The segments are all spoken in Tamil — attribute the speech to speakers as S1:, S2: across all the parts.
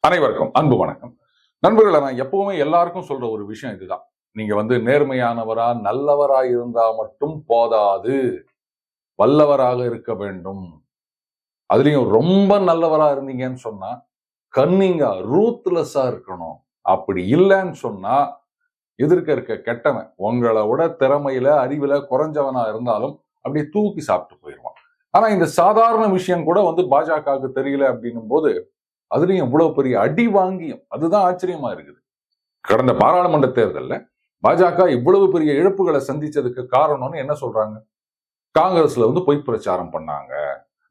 S1: அனைவருக்கும் அன்பு வணக்கம். நண்பர்களை, நான் எப்பவுமே எல்லாருக்கும் சொல்ற ஒரு விஷயம் இதுதான். நீங்க நேர்மையானவரா நல்லவரா இருந்தா மட்டும் போதாது, வல்லவராக இருக்க வேண்டும். அதுலயும் ரொம்ப நல்லவரா இருந்தீங்கன்னு சொன்னா கன்னிங்கா ரூத்லெஸ்ஸா இருக்கணும். அப்படி இல்லைன்னு சொன்னா எதிர்க்க இருக்க கெட்டவன் உங்களை விட திறமையில அறிவுல குறைஞ்சவனா இருந்தாலும் அப்படியே தூக்கி சாப்பிட்டு போயிடுவான். ஆனா இந்த சாதாரண விஷயம் கூட பாஜகவுக்கு தெரியல அப்படின்னும் போது அதுலயும் இவ்வளவு பெரிய அடி வாங்கியும் அதுதான் ஆச்சரியமா இருக்குது. கடந்த பாராளுமன்ற தேர்தல்ல பாஜக இவ்வளவு பெரிய இழப்புகளை சந்திச்சதுக்கு காரணம்னு என்ன சொல்றாங்க? காங்கிரஸ்ல பொய் பிரச்சாரம் பண்ணாங்க.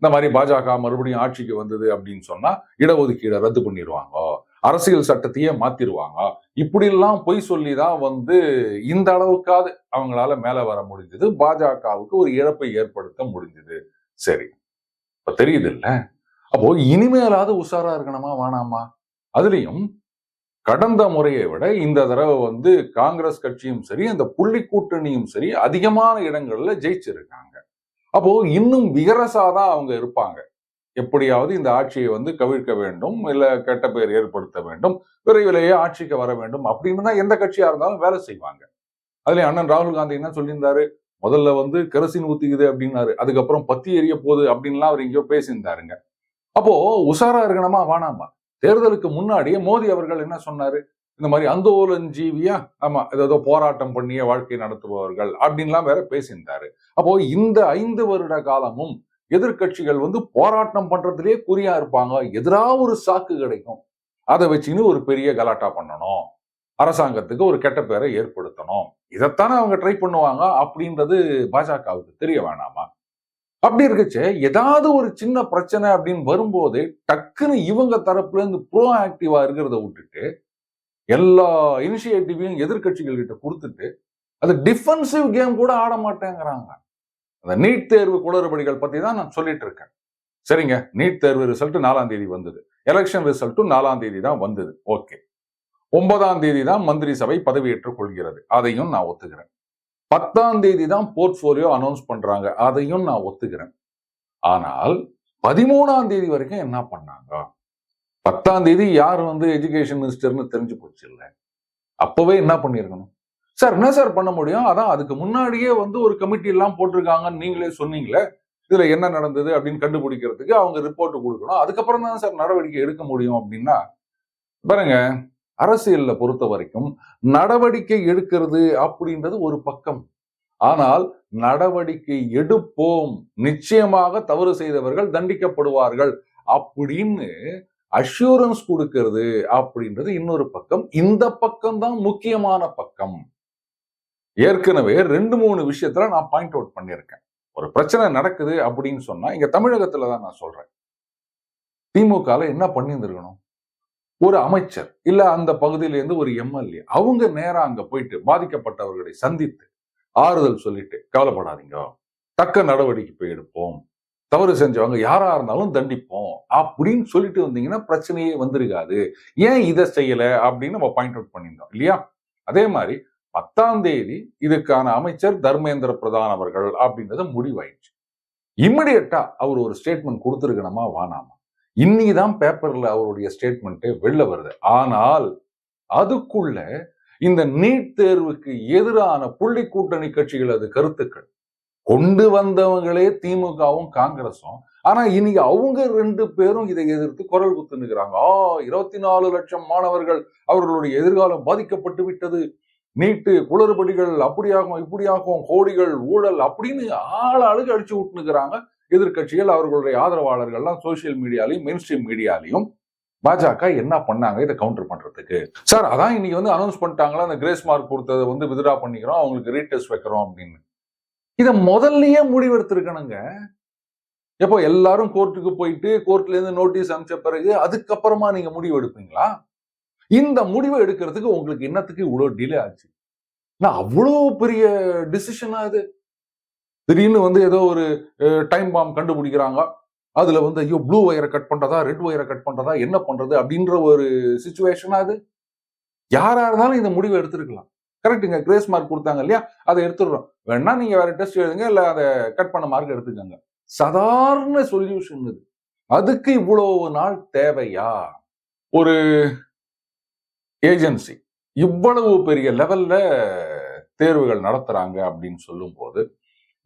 S1: இந்த மாதிரி பாஜக மறுபடியும் ஆட்சிக்கு வந்தது அப்படின்னு சொன்னா இடஒதுக்கீடை ரத்து பண்ணிடுவாங்க, அரசியல் சட்டத்தையே மாத்திருவாங்க, இப்படி எல்லாம் பொய் சொல்லிதான் இந்த அளவுக்காவது அவங்களால மேல வர முடிஞ்சது, பாஜகவுக்கு ஒரு இழப்பை ஏற்படுத்த முடிஞ்சது. சரி, இப்ப தெரியுது இல்ல? அப்போ இனிமேலாவது உஷாரா இருக்கணுமா வேணாமா? அதுலயும் கடந்த முறையை விட இந்த தடவை காங்கிரஸ் கட்சியும் சரி அந்த புள்ளி கூட்டணியும் சரி அதிகமான இடங்கள்ல ஜெயிச்சிருக்காங்க. அப்போ இன்னும் விகரசாதான் அவங்க இருப்பாங்க. எப்படியாவது இந்த ஆட்சியை கவிழ்க்க வேண்டும், இல்ல கெட்ட பெயர் ஏற்படுத்த வேண்டும், விரைவிலேயே ஆட்சிக்கு வர வேண்டும் அப்படின்னு தான் எந்த கட்சியா இருந்தாலும் வேலை செய்வாங்க. அதுல அண்ணன் ராகுல் காந்தி என்ன சொல்லியிருந்தாரு? முதல்ல கெரசின் ஊத்திக்குது அப்படின்னாரு, அதுக்கப்புறம் பத்தி எரிய போகுது அப்படின்லாம் அவர் எங்கேயோ பேசியிருந்தாருங்க. அப்போ உஷாரா இருக்கணுமா வேணாமா? தேர்தலுக்கு முன்னாடியே மோடி அவர்கள் என்ன சொன்னாரு? இந்த மாதிரி அந்தோலன் ஜீவியா, ஆமா, ஏதோ போராட்டம் பண்ணிய வாழ்க்கை நடத்துபவர்கள் அப்படின்லாம் வேற பேசியிருந்தாரு. அப்போ இந்த 5 வருட காலமும் எதிர்கட்சிகள் போராட்டம் பண்றதுலயே குறியா இருப்பாங்க. எதிராக ஒரு சாக்கு கிடைக்கும், அதை வச்சுன்னு ஒரு பெரிய கலாட்டா பண்ணணும், அரசாங்கத்துக்கு ஒரு கெட்ட பேரை ஏற்படுத்தணும், இதைத்தானே அவங்க ட்ரை பண்ணுவாங்க அப்படின்றது பாஜகவுக்கு தெரிய வேணாமா? அப்படி இருக்குச்சு ஏதாவது ஒரு சின்ன பிரச்சனை அப்படின்னு வரும்போது டக்குன்னு இவங்க தரப்புல இருந்து ப்ரோ ஆக்டிவா இருக்கிறத விட்டுட்டு எல்லா இனிஷியேட்டிவையும் எதிர்கட்சிகள் கிட்ட கொடுத்துட்டு அது டிஃபென்சிவ் கேம் கூட ஆட மாட்டேங்கிறாங்க. அந்த நீட் தேர்வு குளறுபடிகள் பத்தி தான் நான் சொல்லிட்டு இருக்கேன். சரிங்க, நீட் தேர்வு ரிசல்ட் 4ஆம் தேதி வந்தது, எலெக்ஷன் ரிசல்ட்டும் 4ஆம் தேதி தான் வந்தது. ஓகே, 9ஆம் தேதி தான் மந்திரி சபை பதவியேற்றுக் கொள்கிறது, அதையும் நான் ஒத்துக்கிறேன். 10ஆம் தேதி தான் போர்ட்போலியோ அனௌன்ஸ் பண்றாங்க, அதையும் நான் ஒத்துக்கிறேன். ஆனால் 13ஆம் தேதி வரைக்கும் என்ன பண்ணாங்க? 10ஆம் தேதி யார் எஜுகேஷன் மினிஸ்டர்னு தெரிஞ்சு போச்சு இல்ல? அப்பவே என்ன பண்ணிருக்கணும் சார்? என்ன சார் பண்ண முடியும்? அதான் அதுக்கு முன்னாடியே ஒரு கமிட்டி எல்லாம் போட்டிருக்காங்கன்னு நீங்களே சொன்னீங்களே, இதுல என்ன நடந்தது அப்படின்னு கண்டுபிடிக்கிறதுக்கு அவங்க ரிப்போர்ட் கொடுக்கணும், அதுக்கப்புறம் தான் சார் நடவடிக்கை எடுக்க முடியும் அப்படின்னா பாருங்க. அரசியல்ல பொறுத்த வரைக்கும் நடவடிக்கை எடுக்கிறது அப்படின்றது ஒரு பக்கம், ஆனால் நடவடிக்கை எடுப்போம், நிச்சயமாக தவறு செய்தவர்கள் தண்டிக்கப்படுவார்கள் அப்படின்னு அஷூரன்ஸ் கொடுக்கிறது அப்படின்றது இன்னொரு பக்கம். இந்த பக்கம் தான் முக்கியமான பக்கம். ஏற்கனவே 2-3 விஷயத்துல நான் பாயிண்ட் அவுட் பண்ணியிருக்கேன். ஒரு பிரச்சனை நடக்குது அப்படின்னு சொன்னா இங்க தமிழகத்துல தான் நான் சொல்றேன், திமுகல என்ன பண்ணியிருந்திருக்கணும்? ஒரு அமைச்சர் இல்ல அந்த பகுதியிலிருந்து ஒரு எம்எல்ஏ அவங்க நேரா அங்க போயிட்டு பாதிக்கப்பட்டவர்களை சந்தித்து ஆறுதல் சொல்லிட்டு, கவலைப்படாதீங்க, தக்க நடவடிக்கை எடுப்போம், தவறு செஞ்சவங்க யாரா இருந்தாலும் தண்டிப்போம் அப்படின்னு சொல்லிட்டு வந்தீங்கன்னா பிரச்சனையே வந்திருக்காது. ஏன் இதை செய்யல அப்படின்னு நம்ம பாயிண்ட் அவுட் பண்ணியிருந்தோம் இல்லையா? அதே மாதிரி 10ஆம் தேதி இதுக்கான அமைச்சர் தர்மேந்திர பிரதான் அவர்கள் அப்படின்றது முடிவாயிடுச்சு. இம்மிடியட்டா அவர் ஒரு ஸ்டேட்மெண்ட் கொடுத்திருக்கணுமா வேணாமா? இன்னைக்குதான் பேப்பர்ல அவருடைய ஸ்டேட்மெண்ட் வெளில வருது. ஆனால் அதுக்குள்ள இந்த நீட் தேர்வுக்கு எதிரான புள்ளி கூட்டணி கட்சிகள் அது கருத்துக்கள் கொண்டு வந்தவங்களே திமுகவும் காங்கிரஸும். ஆனா இன்னைக்கு அவங்க 2 பேரும் இதை எதிர்த்து குரல் குத்துனுக்கிறாங்க. 24 லட்சம் மாணவர்கள் அவர்களுடைய எதிர்காலம் பாதிக்கப்பட்டு விட்டது, நீட்டு குளறுபடிகள் அப்படியாகும் இப்படியாகும், கோடிகள் ஊழல் அப்படின்னு ஆளுக்கு அடிச்சு விட்டுனுக்கிறாங்க எதிர்கட்சிகள், அவர்களுடைய ஆதரவாளர்கள்லாம் சோசியல் மீடியாலையும் மெயின் ஸ்ட்ரீம் மீடியாலையும். பாஜக என்ன பண்ணாங்க இதை கவுண்டர் பண்றதுக்கு? சார் அதான் இன்னைக்கு அனௌன்ஸ் பண்ணிட்டாங்களா, அந்த கிரேஸ் மார்க் கொடுத்ததை வித்ட்ரா பண்ணிக்கிறோம், அவங்களுக்கு ரீடெஸ்ட் வைக்கிறோம் அப்படின்னு. இதை முதல்லயே முடிவெடுத்திருக்கணுங்க. எப்போ எல்லாரும் கோர்ட்டுக்கு போயிட்டு கோர்ட்ல இருந்து நோட்டீஸ் அனுப்பிச்ச பிறகு அதுக்கப்புறமா நீங்க முடிவு எடுப்பீங்களா? இந்த முடிவை எடுக்கிறதுக்கு உங்களுக்கு என்னத்துக்கு இவ்வளவு டிலே ஆச்சு? அவ்வளவு பெரிய டிசிஷனா இது? திடீர்னு ஏதோ ஒரு டைம் பாம் கண்டுபிடிக்கிறாங்க, அதுல ஐயோ ப்ளூ ஒயரை கட் பண்றதா ரெட் ஒயரை கட் பண்றதா என்ன பண்றது அப்படின்ற ஒரு சிச்சுவேஷனா அது? யாரா இருந்தாலும் இந்த முடிவை எடுத்திருக்கலாம். கரெக்டுங்க, கிரேஸ் மார்க் கொடுத்தாங்க இல்லையா, அதை எடுத்துடுறோம், வேணா நீங்க வேற டெஸ்ட் எழுதுங்க, இல்ல அதை கட் பண்ண மார்க் எடுத்துக்கோங்க. சாதாரண சொல்யூஷன் இது. அதுக்கு இவ்வளவு நாள் தேவையா? ஒரு ஏஜென்சி இவ்வளவு பெரிய லெவல்ல தேர்வுகள் நடத்துறாங்க அப்படின்னு சொல்லும் போது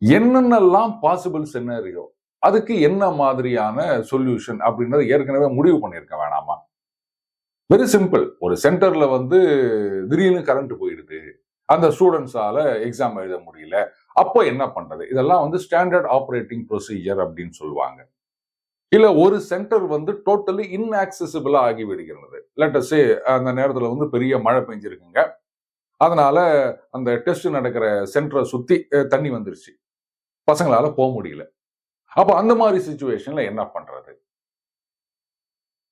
S1: என்னென்னலாம் பாசிபிள் சினாரியோ, அதுக்கு என்ன மாதிரியான சொல்யூஷன் அப்படின்றத ஏற்கனவே முடிவு பண்ணிருக்க வேணாமா? Very simple. ஒரு சென்டர்ல வந்து திடீர்னு கரண்ட் போயிடுது, அந்த ஸ்டூடெண்ட்ஸால எக்ஸாம் எழுத முடியல, அப்போ என்ன பண்றது? இதெல்லாம் வந்து ஸ்டாண்டர்ட் ஆபரேட்டிங் ப்ரொசீஜர் அப்படின்னு சொல்லுவாங்க. இல்ல ஒரு சென்டர் வந்து டோட்டலி இன்ஆக்சசிபிளா ஆகி விடுகிறது. லெட் அஸ் சே அந்த நேரத்துல வந்து பெரிய மழை பெஞ்சிருக்குங்க, அதனால அந்த டெஸ்ட் நடக்கிற சென்டரை சுத்தி தண்ணி வந்துருச்சு, பசங்களால போக முடியல. அப்ப அந்த மாதிரி சிச்சுவேஷன்ல என்ன பண்றது?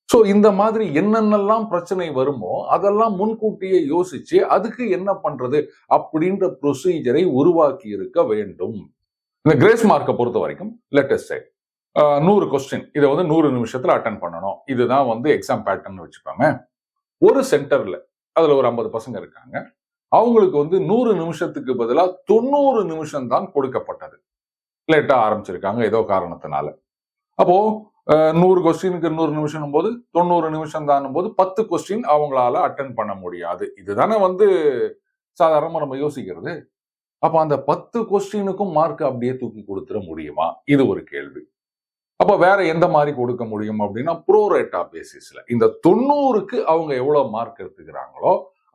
S1: சோ இந்த மாதிரி என்னென்னலாம் பிரச்சனை வருமோ அதெல்லாம் முன்கூட்டியே யோசிச்சு அதுக்கு என்ன பண்றது அப்படின்ற ப்ரொசீஜரை உருவாக்கி இருக்க வேண்டும். இந்த கிரேஸ் மார்க்கை பொறுத்த வரைக்கும் லெட் அஸ் சே 100 கொஸ்டின், இதை வந்து 100 நிமிஷத்துல அட்டன் பண்ணணும், இதுதான் வந்து எக்ஸாம் பேட்டர்ன் வச்சுப்பாங்க. ஒரு சென்டர்ல அதுல ஒரு 50 பசங்க இருக்காங்க, அவங்களுக்கு வந்து 100 நிமிஷத்துக்கு பதிலா 90 நிமிஷம் தான் கொடுக்கப்பட்டது. லேட்டா ஆரம்பிச்சிருக்காங்க ஏதோ காரணத்தினால. அப்போ 100 கொஸ்டினுக்கு 100 நிமிஷம் போது 90 நிமிஷம் தானும் போது 10 கொஸ்டின் அவங்களால அட்டன் பண்ண முடியாது. இதுதானே வந்து சாதாரணமா நம்ம யோசிக்கிறது. அப்ப அந்த 10 கொஸ்டினுக்கும் மார்க் அப்படியே தூக்கி கொடுத்துட முடியுமா? இது ஒரு கேள்வி. அப்ப வேற எந்த மாதிரி கொடுக்க முடியும் அப்படின்னா ப்ரோரேட்டா பேசிஸ்ல இந்த 90க்கு அவங்க எவ்வளவு மார்க் எடுத்துக்கிறாங்களோ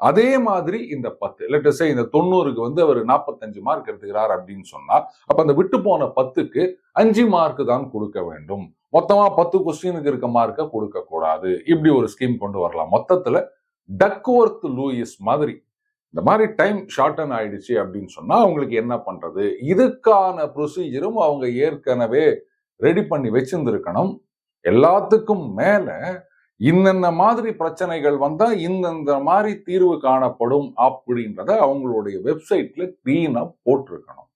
S1: அதே மாதிரி இந்த 10 லெட் சே இந்த 90க்கு வந்து அவர் 45 மார்க் எடுத்துக்கிறார் அப்படின்னு சொன்னா அப்ப அந்த விட்டு போன 10க்கு 5 மார்க் தான் கொடுக்க வேண்டும். மொத்தமா 10 கொஸ்டினுக்கு இருக்க மார்க்க கொடுக்க கூடாது. இப்படி ஒரு ஸ்கீம் கொண்டு வரலாம். மொத்தத்துல டக்வொர்த் லூயிஸ் மாதிரி இந்த மாதிரி டைம் ஷார்டன் ஆயிடுச்சு அப்படின்னு சொன்னா அவங்களுக்கு என்ன பண்றது? இதுக்கான ப்ரொசீஜரும் அவங்க ஏற்கனவே ரெடி பண்ணி வச்சிருந்திருக்கணும். எல்லாத்துக்கும் மேல இன்னென்ன மாதிரி பிரச்சனைகள் வந்தா இந்தந்த மாதிரி தீர்வு காணப்படும் அப்படின்றத அவங்களுடைய வெப்சைட்ல கிளீனா போட்டிருக்கணும்.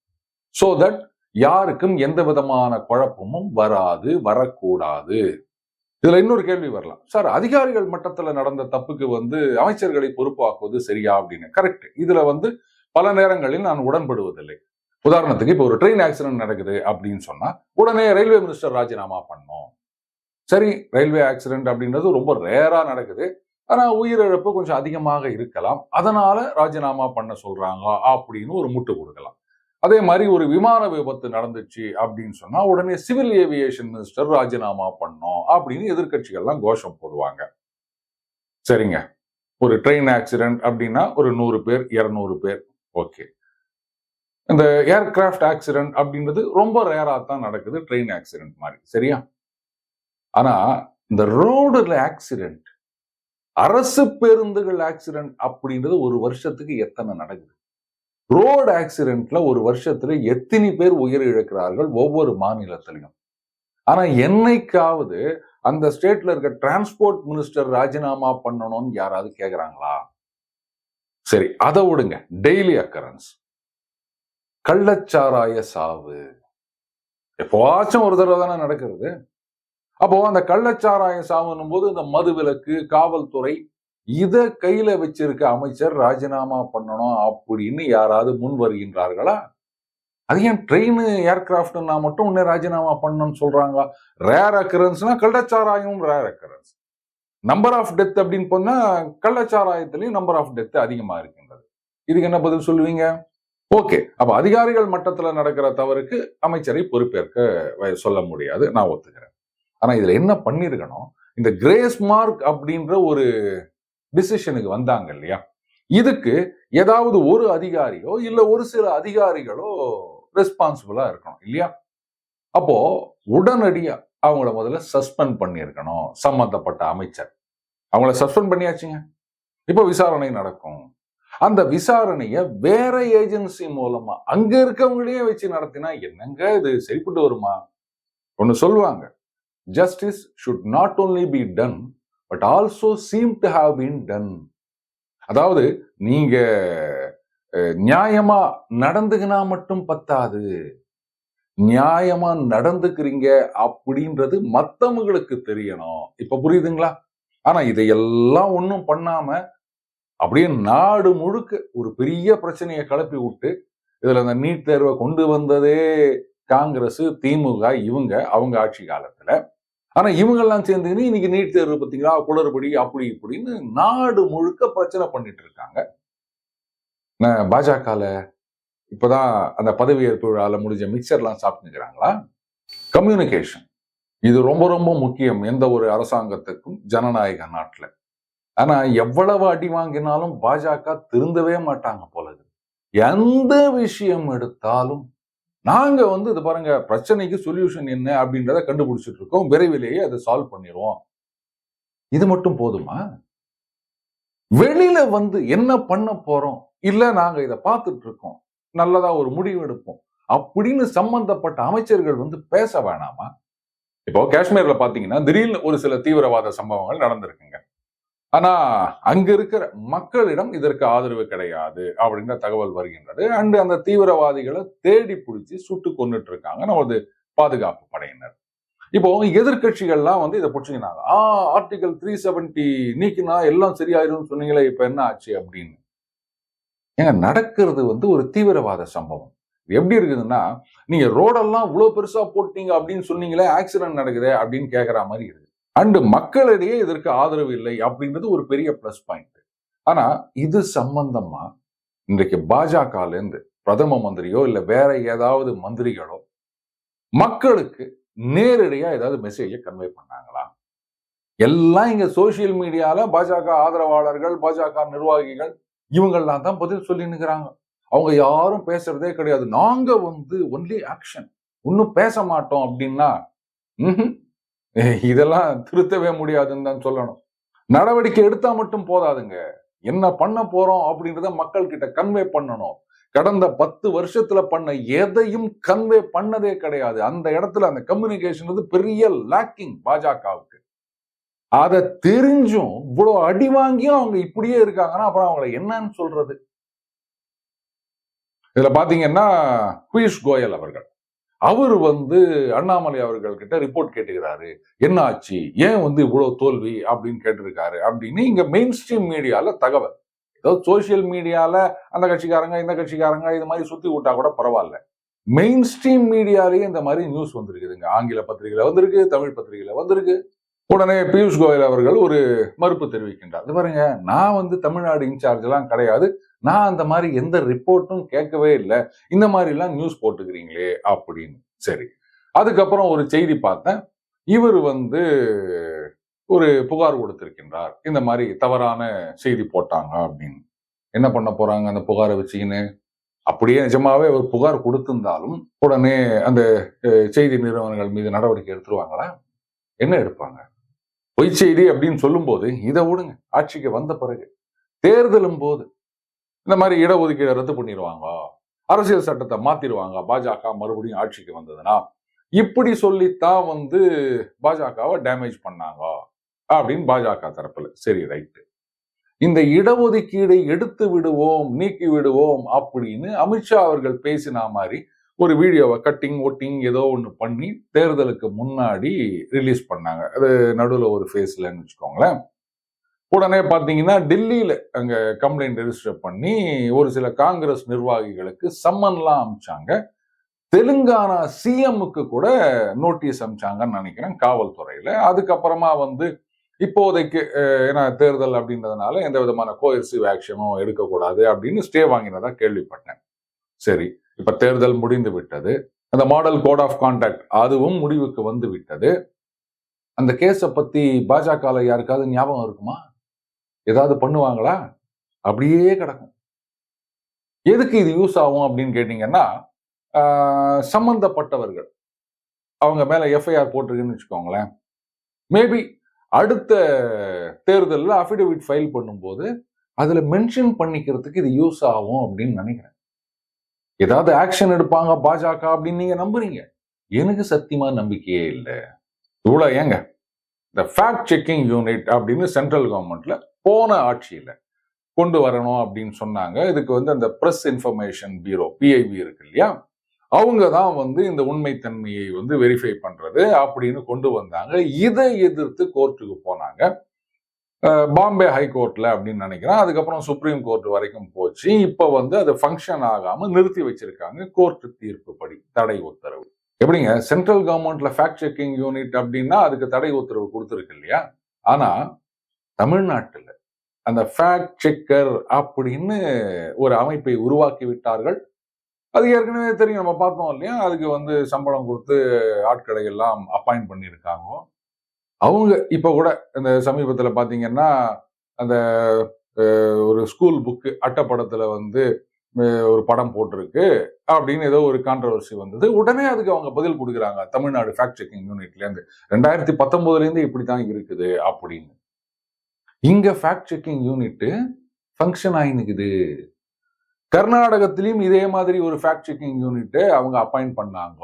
S1: சோ தட் யாருக்கும் எந்த விதமான குழப்பமும் வராது, வரக்கூடாது. இதுல இன்னொரு கேள்வி வரலாம், சார் அதிகாரிகள் மட்டத்துல நடந்த தப்புக்கு வந்து அமைச்சர்களை பொறுப்பாக்குவது சரியா அப்படின்னு. கரெக்ட். இதுல வந்து பல நேரங்களில் நான் உடன்படுவதில்லை. உதாரணத்துக்கு இப்போ ஒரு ட்ரெயின் ஆக்சிடென்ட் நடக்குது அப்படின்னு சொன்னா உடனே ரயில்வே மினிஸ்டர் ராஜினாமா பண்ணோம். சரி, ரயில்வே ஆக்சிடென்ட் அப்படின்றது ரொம்ப ரேரா நடக்குது, ஆனா உயிரிழப்பு கொஞ்சம் அதிகமாக இருக்கலாம், அதனால ராஜினாமா பண்ண சொல்றாங்க அப்படின்னு ஒரு முட்டு கொடுக்கலாம். அதே மாதிரி ஒரு விமான விபத்து நடந்துச்சு அப்படின்னு சொன்னா உடனே சிவில் ஏவியேஷன் மினிஸ்டர் ராஜினாமா பண்ணோம் அப்படின்னு எதிர்கட்சிகள்லாம் கோஷம் போடுவாங்க. சரிங்க, ஒரு ட்ரெயின் ஆக்சிடென்ட் அப்படின்னா ஒரு 100 பேர் 200 பேர் ஓகே. இந்த ஏர்கிராஃப்ட் ஆக்சிடென்ட் அப்படின்றது ரொம்ப ரேரா தான் நடக்குது, ட்ரெயின் ஆக்சிடென்ட் மாதிரி. சரியா? ஆனா இந்த ரோடுல ஆக்சிடென்ட், அரசு பேருந்துகள் ஆக்சிடென்ட் அப்படின்றது ஒரு வருஷத்துக்கு எத்தனை நடக்குது? ரோடு ஆக்சிடென்ட்ல ஒரு வருஷத்துல எத்தனை பேர் உயிர் இழக்கிறார்கள் ஒவ்வொரு மாநிலத்திலையும்? ஆனா என்னைக்காவது அந்த ஸ்டேட்ல இருக்க டிரான்ஸ்போர்ட் மினிஸ்டர் ராஜினாமா பண்ணணும்னு யாராவது கேக்குறாங்களா? சரி, அதை விடுங்க. டெய்லி அக்கரன்ஸ் கள்ளச்சாராய சாவு எப்பவாச்சும் ஒரு தடவை தானே நடக்கிறது. அப்போ அந்த கள்ளச்சாராய சாவுன்னும் போது இந்த மது விலக்கு, காவல்துறை இத கையில வச்சிருக்க அமைச்சர் ராஜினாமா பண்ணணும் அப்படின்னு யாராவது முன் வருகின்றார்களா? அது ஏன் ட்ரெயின் ஏர்கிராஃப்ட்னா மட்டும் உன்னை ராஜினாமா பண்ணணும்னு சொல்றாங்க? ரேர் அக்கரன்ஸ்னா கள்ளச்சாராயம் rare occurrence. Number of death அப்படின்னு போனா கள்ளச்சாராயத்திலையும் நம்பர் ஆஃப் டெத் அதிகமா இருக்கின்றது. இதுக்கு என்ன பதில் சொல்லுவீங்க? ஓகே, அப்ப அதிகாரிகள் மட்டத்துல நடக்கிற தவறுக்கு அமைச்சரை பொறுப்பேற்க சொல்ல முடியாது, நான் ஒத்துக்கிறேன். ஆனா இதுல என்ன பண்ணிருக்கணும், இந்த கிரேஸ் மார்க் அப்படின்ற ஒரு டிசிஷனுக்கு வந்தாங்க இல்லையா, இதுக்கு ஏதாவது ஒரு அதிகாரியோ இல்ல ஒரு சில அதிகாரிகளோ ரெஸ்பான்சிபிளா இருக்கணும் இல்லையா? அப்போ உடனடியா அவங்கள முதல்ல சஸ்பெண்ட் பண்ணிருக்கணும் சம்பந்தப்பட்ட அமைச்சர். அவங்கள சஸ்பெண்ட் பண்ணியாச்சுங்க, இப்போ விசாரணை நடக்கும். அந்த விசாரணைய வேற ஏஜென்சி மூலமா அங்க இருக்கவங்களையே வச்சு நடத்தினா என்னங்க இது சரிப்பட்டு வருமா? ஒன்னு சொல்லுவாங்க, justice should not only be done but also seem to have been done. அதாவது நீங்க நியாயமா நடந்துக்கினா மட்டும் பத்தாது, நியாயமா நடந்துக்கிறீங்க அப்படின்றது மத்தவங்களுக்கு தெரியணும். இப்ப புரியுதுங்களா? ஆனா இதையெல்லாம் ஒன்னும் பண்ணாம அப்படியே நாடு முழுக்க ஒரு பெரிய பிரச்சனையை கிளப்பி விட்டு இதுல அந்த நீட் தேர்வை கொண்டு வந்ததே காங்கிரஸ், திமுக இவங்க அவங்க ஆட்சி காலத்துல. ஆனா இவங்கெல்லாம் சேர்ந்து இன்னைக்கு நீட் தேர்வு பார்த்தீங்களா, குளறுபடி அப்படி இப்படின்னு நாடு முழுக்க பிரச்சனை பண்ணிட்டு இருக்காங்க. பாஜகல இப்பதான் அந்த பதவியேற்பு விழால முடிஞ்ச மிக்சர்லாம் சாப்பிட்டுக்கிறாங்களா? கம்யூனிகேஷன் இது ரொம்ப ரொம்ப முக்கியம் எந்த ஒரு அரசாங்கத்துக்கும் ஜனநாயக நாட்டுல. ஆனா எவ்வளவு அடி வாங்கினாலும் பாஜக திருந்தவே மாட்டாங்க போல இருக்கு. எந்த விஷயம் எடுத்தாலும் நாங்க இது பாருங்க பிரச்சனைக்கு சொல்யூஷன் என்ன அப்படின்றத கண்டுபிடிச்சிட்டு இருக்கோம், விரைவிலேயே அதை சால்வ் பண்ணிடுவோம். இது மட்டும் போதுமா? வெளியில என்ன பண்ண போறோம், இல்ல நாங்க இதை பார்த்துட்டு இருக்கோம், நல்லதா ஒரு முடிவு எடுப்போம் அப்படின்னு சம்பந்தப்பட்ட அமைச்சர்கள் பேச வேணாமா? இப்போ காஷ்மீர்ல பாத்தீங்கன்னா திடீர்னு ஒரு சில தீவிரவாத சம்பவங்கள் நடந்திருக்குங்க. ஆனா அங்க இருக்கிற மக்களிடம் இதற்கு ஆதரவு கிடையாது அப்படின்ற தகவல் வருகின்றது. அண்ட் அந்த தீவிரவாதிகளை தேடி பிடிச்சி சுட்டு கொண்டுட்டு இருக்காங்க நமது பாதுகாப்பு படையினர். இப்போ எதிர்கட்சிகள்லாம் இதை பிடிச்சிக்கினாங்க. ஆர்டிகல் 370 நீக்கினா எல்லாம் சரியாயிரும் சொன்னீங்களே, இப்ப என்ன ஆச்சு அப்படின்னு. ஏங்க நடக்கிறது ஒரு தீவிரவாத சம்பவம். எப்படி இருக்குதுன்னா, நீங்க ரோடெல்லாம் இவ்வளவு பெருசா போட்டீங்க அப்படின்னு சொன்னீங்களே, ஆக்சிடென்ட் நடக்குது அப்படின்னு கேட்கிற மாதிரி இருக்கு. அண்ட் மக்களிடையே இதற்கு ஆதரவு இல்லை அப்படின்றது ஒரு பெரிய பிளஸ் பாயிண்ட். ஆனா இது சம்பந்தமா இன்றைக்கு பாஜகல இருந்து பிரதம மந்திரியோ இல்ல வேற ஏதாவது மந்திரிகளோ மக்களுக்கு நேரடியா ஏதாவது மெசேஜை கன்வே பண்ணாங்களா? எல்லாம் இங்க சோசியல் மீடியால பாஜக ஆதரவாளர்கள், பாஜக நிர்வாகிகள் இவங்கெல்லாம் தான் பதில் சொல்லினுக்கிறாங்க. அவங்க யாரும் பேசுறதே கிடையாது. நாங்க ஒன்லி ஆக்ஷன், ஒன்னும் பேச மாட்டோம் அப்படின்னா இதெல்லாம் திருத்தவே முடியாதுன்னு தான் சொல்லணும். நடவடிக்கை எடுத்தா மட்டும் போதாதுங்க, என்ன பண்ண போறோம் அப்படின்றத மக்கள் கிட்ட கன்வே பண்ணணும். கடந்த 10 வருஷத்துல பண்ண எதையும் கன்வே பண்ணதே கிடையாது. அந்த இடத்துல அந்த கம்யூனிகேஷன் பெரிய லேக்கிங் பாஜகவுக்கு. அதை தெரிஞ்சும் இவ்வளவு அடி வாங்கியும் அவங்க இப்படியே இருக்காங்கன்னா அப்புறம் அவங்களை என்னன்னு சொல்றது? இதுல பாத்தீங்கன்னா பியூஷ் கோயல் அவர்கள் அவர் அண்ணாமலை அவர்கள் கிட்ட ரிப்போர்ட் கேட்டுக்கிறாரு. என்ன ஆச்சு, ஏன் இவ்வளவு தோல்வி அப்படின்னு கேட்டிருக்காரு அப்படின்னு இங்க மெயின் ஸ்ட்ரீம் மீடியால தகவல். ஏதோ சோசியல் மீடியால அந்த கட்சிக்காரங்க இந்த கட்சிக்காரங்க இது மாதிரி சுத்தி விட்டா கூட பரவாயில்ல, மெயின் ஸ்ட்ரீம் மீடியாலேயே இந்த மாதிரி நியூஸ் வந்திருக்குதுங்க. ஆங்கில பத்திரிகையில வந்திருக்கு, தமிழ் பத்திரிகையில வந்திருக்கு. உடனே பியூஷ் கோயல் அவர்கள் ஒரு மறுப்பு தெரிவிக்கின்றார். பாருங்க, நான் தமிழ்நாடு இன்சார்ஜ் எல்லாம் கிடையாது, நான் அந்த மாதிரி எந்த ரிப்போர்ட்டும் கேட்கவே இல்லை, இந்த மாதிரி எல்லாம் நியூஸ் போட்டுக்கிறீங்களே அப்படின்னு. சரி, அதுக்கப்புறம் ஒரு செய்தி பார்த்தேன், இவர் ஒரு புகார் கொடுத்திருக்கின்றார், இந்த மாதிரி தவறான செய்தி போட்டாங்க அப்படின்னு. என்ன பண்ண போறாங்க அந்த புகாரை வச்சுக்கின்னு? அப்படியே நிஜமாவே ஒரு புகார் கொடுத்திருந்தாலும் உடனே அந்த செய்தி நிறுவனங்கள் மீது நடவடிக்கை எடுத்துருவாங்களா? என்ன எடுப்பாங்க? பொய் செய்தி அப்படின்னு சொல்லும் போது இதை விடுங்க, ஆட்சிக்கு வந்த பிறகு தேர்தலும் போது இந்த மாதிரி இடஒதுக்கீடு ரத்து பண்ணிடுவாங்க, அரசியல் சட்டத்தை மாத்திடுவாங்க பாஜக மறுபடியும் ஆட்சிக்கு வந்ததுன்னா, இப்படி சொல்லித்தான் பாஜகவை டேமேஜ் பண்ணாங்க அப்படின்னு பாஜக தரப்புல. சரி, ரைட்டு, இந்த இடஒதுக்கீடை எடுத்து விடுவோம், நீக்கி விடுவோம் அப்படின்னு அமித்ஷா அவர்கள் பேசின மாதிரி ஒரு வீடியோவை கட்டிங் ஒட்டிங் ஏதோ ஒன்று பண்ணி தேர்தலுக்கு முன்னாடி ரிலீஸ் பண்ணாங்க. அது நடுவில் ஒரு ஃபேஸ்லன்னு வச்சுக்கோங்களேன். உடனே பார்த்தீங்கன்னா டெல்லியில அங்க கம்ப்ளைண்ட் ரெஜிஸ்டர் பண்ணி ஒரு சில காங்கிரஸ் நிர்வாகிகளுக்கு சம்மன்லாம் அனுப்பிச்சாங்க. தெலுங்கானா சிஎம்முக்கு கூட நோட்டீஸ் அனுப்பிச்சாங்கன்னு நினைக்கிறேன் காவல்துறையில. அதுக்கப்புறமா இப்போதைக்கு ஏன்னா தேர்தல் அப்படின்றதுனால எந்த விதமான கோயர்சிவ் ஆக்ஷனும் எடுக்கக்கூடாது அப்படின்னு ஸ்டே வாங்கினதா கேள்விப்பட்டேன். சரி, இப்ப தேர்தல் முடிந்து விட்டது, அந்த மாடல் கோட் ஆஃப் கான்டாக்ட் அதுவும் முடிவுக்கு வந்து விட்டது. அந்த கேஸை பத்தி பாஜக யாருக்காவது ஞாபகம் இருக்குமா? ஏதாவது பண்ணுவாங்களா? அப்படியே கிடக்கும். எதுக்கு இது யூஸ் ஆகும் அப்படின்னு கேட்டீங்கன்னா, சம்பந்தப்பட்டவர்கள் அவங்க மேல எஃப்ஐஆர் போட்டிருக்குன்னு வச்சுக்கோங்களேன், மேபி அடுத்த தேர்தலில் அஃபிடவிட் ஃபைல் பண்ணும்போது அதுல மென்ஷன் பண்ணிக்கிறதுக்கு இது யூஸ் ஆகும் அப்படின்னு நினைக்கிறேன். ஏதாவது ஆக்ஷன் எடுப்பாங்க பாஜக அப்படின்னு நீங்க நம்புறீங்க? எனக்கு சத்தியமா நம்பிக்கையே இல்லை. இவ்வளவு ஏங்க இந்த ஃபேக்ட் செக்கிங் யூனிட் அப்படின்னு சென்ட்ரல் கவர்மெண்ட்ல போன ஆட்சியில கொண்டு வரணும் அப்படின்னு சொன்னாங்க. இதுக்கு அந்த பிரஸ் இன்ஃபர்மேஷன் பியூரோ பிஐபி இருக்கு இல்லையா, அவங்க தான் இந்த உண்மைத்தன்மையை வெரிஃபை பண்றது அப்படின்னு கொண்டு வந்தாங்க. இதை எதிர்த்து கோர்ட்டுக்கு போனாங்க. பாம்பே ஹைகோர்ட்ல அப்படின்னு நினைக்கிறேன். அதுக்கப்புறம் சுப்ரீம் கோர்ட் வரைக்கும் போச்சு. இப்ப அது ஃபங்க்ஷன் ஆகாம நிறுத்தி வச்சிருக்காங்க கோர்ட் தீர்ப்பு படி, தடை உத்தரவு. எப்படிங்க சென்ட்ரல் கவர்மெண்ட்ல ஃபேக்ட் செக்கிங் யூனிட் அப்படின்னா அதுக்கு தடை உத்தரவு கொடுத்துருக்கு இல்லையா? ஆனா தமிழ்நாட்டுல அந்த ஃபேக்ட் செக்கர் அப்படின்னு ஒரு அமைப்பை உருவாக்கி விட்டார்கள். அது ஏற்கனவே தெரியும், நம்ம பார்த்தோம் இல்லையா? அதுக்கு வந்து சம்பளம் கொடுத்து ஆட்களை எல்லாம் அப்பாயிண்ட் பண்ணியிருக்காங்க. அவங்க இப்ப கூட இந்த சமீபத்துல பாத்தீங்கன்னா, அந்த ஒரு ஸ்கூல் புக்கு அட்டைப்படத்துல வந்து ஒரு படம் போட்டிருக்கு அப்படின்னு ஏதோ ஒரு கான்ட்ரவர்சி வந்தது. உடனே அதுக்கு அவங்க பதில் கொடுக்குறாங்க. தமிழ்நாடு ஃபேக்ட் செக்கிங் யூனிட்ல இருந்து 2019ல இருந்து இப்படித்தான் இருக்குது அப்படின்னு. இங்க ஃபேக்ட் செக்கிங் யூனிட் ஃபங்க்ஷன் ஆயினுக்குது. கர்நாடகத்திலயும் இதே மாதிரி ஒரு ஃபேக்ட் செக்கிங் யூனிட் அவங்க அப்பாயிண்ட் பண்ணாங்க.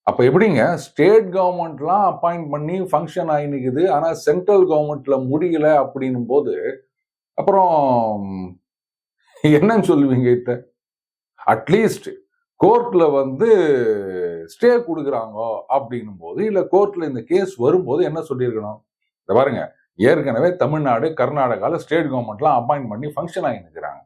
S1: அப்ப எப்படிங்க ஸ்டேட் கவர்மெண்ட்லாம் அப்பாயிண்ட் பண்ணி ஃபங்க்ஷன் ஆயினுக்குது, ஆனா சென்ட்ரல் கவர்மெண்ட்ல முடியல அப்படின்னும் போது அப்புறம் என்னன்னு சொல்லுவீங்க இத? அட்லீஸ்ட் கோர்ட்ல வந்து ஸ்டே கொடுக்குறாங்க அப்படின்னும் போது, இல்ல கோர்ட்ல இந்த கேஸ் வரும்போது என்ன சொல்லியிருக்கணும்? இத பாருங்க, ஏற்கனவே தமிழ்நாடு, கர்நாடகால ஸ்டேட் கவர்மெண்ட்லாம் அப்பாயிண்ட் பண்ணி ஃபங்க்ஷன் ஆகினுக்கிறாங்க.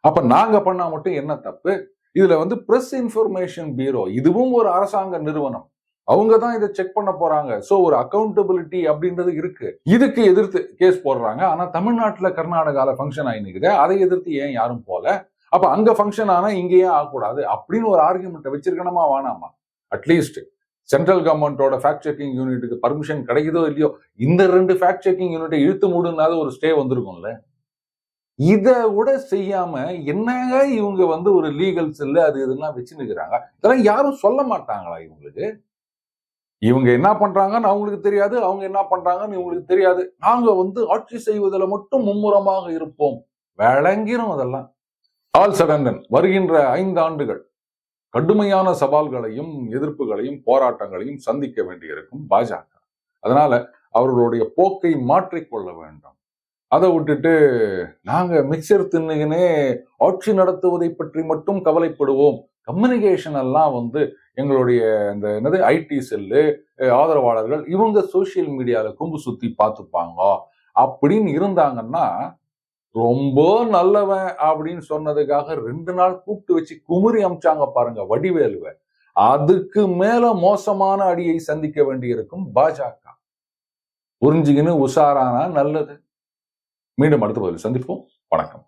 S1: அப்ப நாங்க பண்ணா மட்டும் என்ன தப்பு? இதுல வந்து பிரஸ் இன்ஃபர்மேஷன் பியூரோ, இதுவும் ஒரு அரசாங்க நிறுவனம். அவங்க தான் இதை செக் பண்ண போறாங்க. சோ ஒரு அக்கௌண்டபிலிட்டி அப்படின்றது இருக்கு. இதுக்கு எதிர்த்து கேஸ் போடுறாங்க. ஆனா தமிழ்நாட்டுல கர்நாடகால ஃபங்க்ஷன் ஆயினுக்குது, அதை எதிர்த்து ஏன் யாரும் போல? அப்ப அங்க ஃபங்க்ஷன் ஆனா இங்க ஏன் ஆகக்கூடாது அப்படின்னு ஒரு ஆர்குமெண்ட் வச்சிருக்கணுமா வேணாமா? அட்லீஸ்ட் சென்ட்ரல் கவர்மெண்டோட ஃபேக்ட் செக்கிங் யூனிட்டுக்கு பர்மிஷன் கிடைக்குதோ இல்லையோ, இந்த 2 ஃபேக்ட் செக்கிங் யூனிட்டை இழுத்து மூடுனாத ஒரு ஸ்டே வந்திருக்கும்ல. இத கூட செய்யாம என்னங்க இவங்க வந்து ஒரு லீகல் செல்லு அது இதெல்லாம் வச்சுன்னுக்குறாங்க. இதெல்லாம் யாரும் சொல்ல மாட்டாங்களா இவங்களுக்கு? இவங்க என்ன பண்றாங்கன்னு அவங்களுக்கு தெரியாது, அவங்க என்ன பண்றாங்கன்னு இவங்களுக்கு தெரியாது. நாங்க வந்து ஆட்சி செய்வதில் மட்டும் மும்முரமாக இருப்போம். விளங்கிரும் அதெல்லாம். ஆல் சடண்டன் வருகின்ற 5 ஆண்டுகள் கடுமையான சவால்களையும், எதிர்ப்புகளையும், போராட்டங்களையும் சந்திக்க வேண்டியிருக்கும் பாஜக. அதனால அவர்களுடைய போக்கை மாற்றிக்கொள்ள வேண்டும். அதை விட்டுட்டு நாங்க மிக்சர் தின்னுகினே ஆட்சி நடத்துவதை பற்றி மட்டும் கவலைப்படுவோம். கம்யூனிகேஷன் எல்லாம் வந்து எங்களுடைய இந்த என்னது ஐடி செல்லு ஆதரவாளர்கள் இவங்க சோசியல் மீடியால கும்பு சுத்தி பார்த்துப்பாங்க அப்படின்னு இருந்தாங்கன்னா, ரொம்ப நல்லவன் அப்படின்னு சொன்னதுக்காக 2 நாள் கூப்பிட்டு வச்சு குமுறி அமிச்சாங்க பாருங்க வடிவேலுவை. அதுக்கு மேல மோசமான அடியை சந்திக்க வேண்டியிருக்கும் பாஜக. புரிஞ்சுக்கின்னு உஷாரானா நல்லது. மீண்டும் அடுத்த பதிவில் சந்திப்போம். வணக்கம்.